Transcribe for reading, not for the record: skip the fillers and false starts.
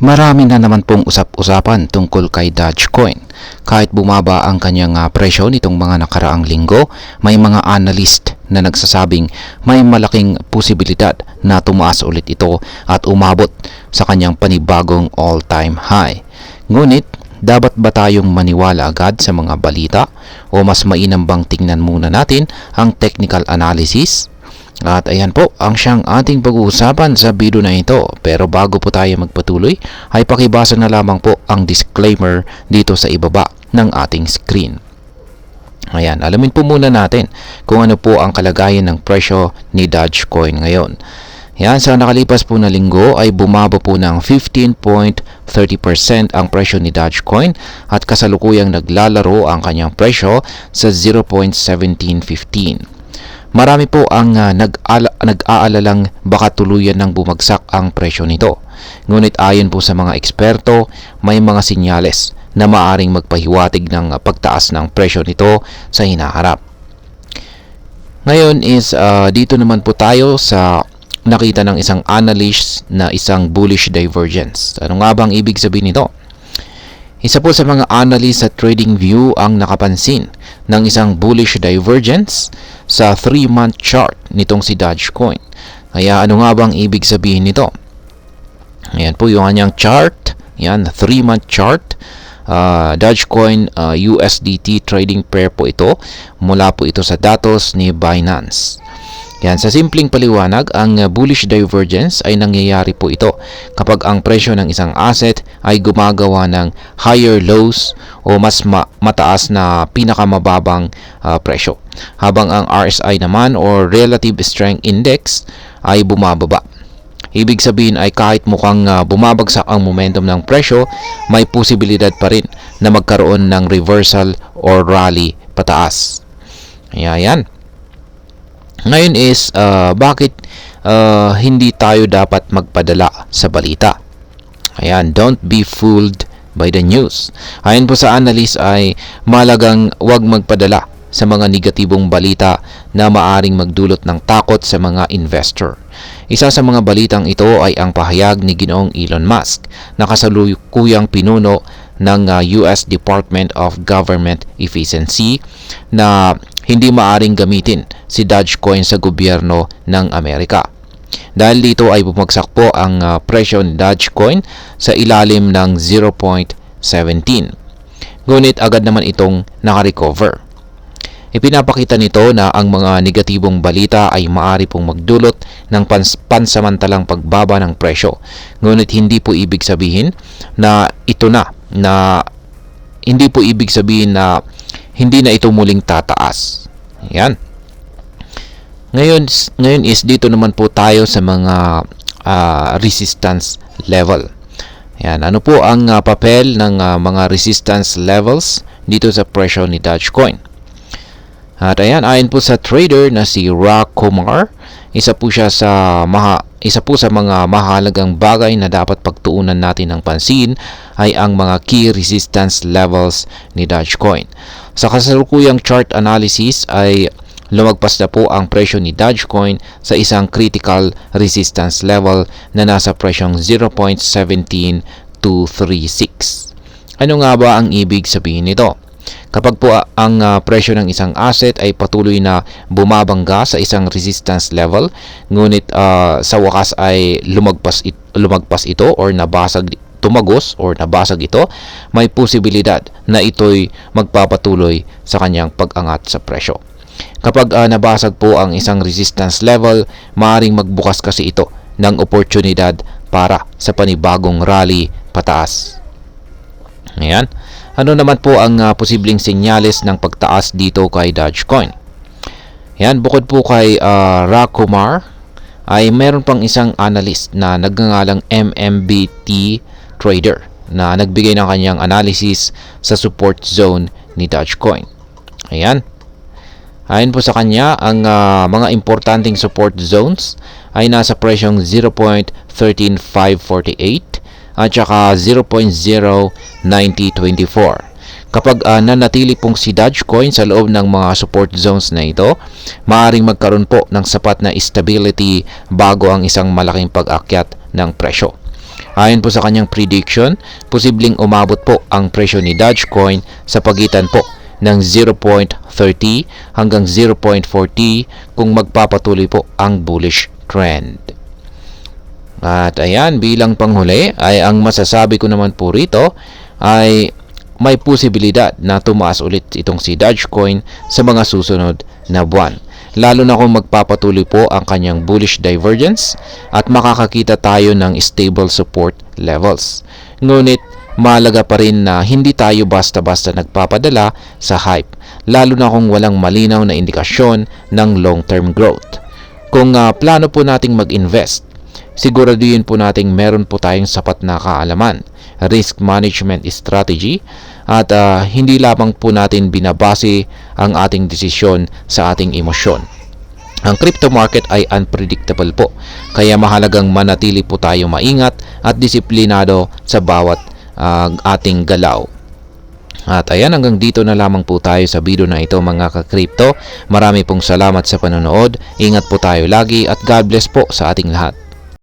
Marami na naman pong usap-usapan tungkol kay Dogecoin. Kahit bumaba ang kanyang presyo nitong mga nakaraang linggo, may mga analyst na nagsasabing may malaking posibilidad na tumaas ulit ito at umabot sa kanyang panibagong all-time high. Ngunit, dapat ba tayong maniwala agad sa mga balita o mas mainam bang tingnan muna natin ang technical analysis? At ayan po ang siyang ating pag-uusapan sa video na ito. Pero bago po tayo magpatuloy ay pakibasa na lamang po ang disclaimer dito sa ibaba ng ating screen. Ayan, alamin po muna natin kung ano po ang kalagayan ng presyo ni Dogecoin ngayon. Yan, sa nakalipas po na linggo ay bumaba po ng 15.30% ang presyo ni Dogecoin at kasalukuyang naglalaro ang kanyang presyo sa 0.1715. Marami po ang nag-aalalang baka tuluyan ng bumagsak ang presyo nito. Ngunit ayon po sa mga eksperto, may mga sinyales na maaring magpahiwatig ng pagtaas ng presyo nito sa hinaharap. Ngayon is dito naman po tayo sa nakita ng isang analyst na isang bullish divergence. Ano nga bang ibig sabihin nito? Isa po sa mga analyst sa TradingView ang nakapansin ng isang bullish divergence sa 3-month chart nitong si Dogecoin. Kaya ano nga bang ibig sabihin nito? Ayan po yung kanyang chart. Ayan, 3-month chart. Dogecoin USDT trading pair po ito. Mula po ito sa datos ni Binance. Yan, sa simpleng paliwanag, ang bullish divergence ay nangyayari po ito kapag ang presyo ng isang asset ay gumagawa ng higher lows o mas mataas na pinakamababang presyo. Habang ang RSI naman or Relative Strength Index ay bumababa. Ibig sabihin ay kahit mukhang bumabagsak ang momentum ng presyo, may posibilidad pa rin na magkaroon ng reversal or rally pataas. Ayan. Ngayon is, bakit hindi tayo dapat magpadala sa balita? Ayan, don't be fooled by the news. Ayon po sa analyst ay malagang wag magpadala sa mga negatibong balita na maaring magdulot ng takot sa mga investor. Isa sa mga balitang ito ay ang pahayag ni Ginoong Elon Musk na kasalukuyang pinuno ng US Department of Government Efficiency na hindi maaring gamitin si Dogecoin sa gobyerno ng Amerika. Dahil dito ay bumagsak po ang presyo ni Dogecoin sa ilalim ng 0.17. Ngunit agad naman itong nakarecover. Ipinapakita nito na ang mga negatibong balita ay maaari pong magdulot ng pansamantalang pagbaba ng presyo. Ngunit hindi po ibig sabihin na ito na hindi po ibig sabihin na hindi na ito muling tataas. Ayan. Ngayon is dito naman po tayo sa mga resistance level. Ayan. Ano po ang papel ng mga resistance levels dito sa presyo ni Dogecoin? At ayan, ayon po sa trader na si Ra Kumar, isa po sa mga mahalagang bagay na dapat pagtuunan natin ng pansin ay ang mga key resistance levels ni Dogecoin. Sa kasalukuyang chart analysis ay lumagpas na po ang presyo ni Dogecoin sa isang critical resistance level na nasa presyong 0.17236. Ano nga ba ang ibig sabihin nito? Kapag po ang presyo ng isang asset ay patuloy na bumabangga sa isang resistance level, ngunit sa wakas ay lumagpas ito or tumagos or nabasag ito, may posibilidad na ito'y magpapatuloy sa kanyang pag-angat sa presyo. Kapag nabasag po ang isang resistance level, maaaring magbukas kasi ito ng oportunidad para sa panibagong rally pataas. Ayan. Ano naman po ang posibleng senyales ng pagtaas dito kay Dogecoin? Yan, bukod po kay Ra Kumar, ay meron pang isang analyst na nagngangalang MMBT Trader na nagbigay ng kanyang analysis sa support zone ni Dogecoin. Ayan. Ayon po sa kanya, ang mga importanteng support zones ay nasa presyong 0.13548 at saka 0.09024. Kapag nanatili pong si Dogecoin sa loob ng mga support zones na ito, maaaring magkaroon po ng sapat na stability bago ang isang malaking pag-akyat ng presyo. Ayon po sa kanyang prediction, posibleng umabot po ang presyo ni Dogecoin sa pagitan po ng 0.30 hanggang 0.40 kung magpapatuloy po ang bullish trend. At ayan, bilang panghuli ay ang masasabi ko naman po rito ay may posibilidad na tumaas ulit itong si Dogecoin sa mga susunod na buwan. Lalo na kung magpapatuloy po ang kanyang bullish divergence at makakakita tayo ng stable support levels. Ngunit mahalaga pa rin na hindi tayo basta-basta nagpapadala sa hype, lalo na kung walang malinaw na indikasyon ng long-term growth. Kung plano po nating mag-invest, siguraduhin po nating meron po tayong sapat na kaalaman, risk management strategy, at hindi lamang po natin binabase ang ating desisyon sa ating emosyon. Ang crypto market ay unpredictable po, kaya mahalagang manatili po tayo maingat at disiplinado sa bawat ating galaw. At ayan, hanggang dito na lamang po tayo sa video na ito mga ka-crypto. Marami pong salamat sa panonood. Ingat po tayo lagi at God bless po sa ating lahat.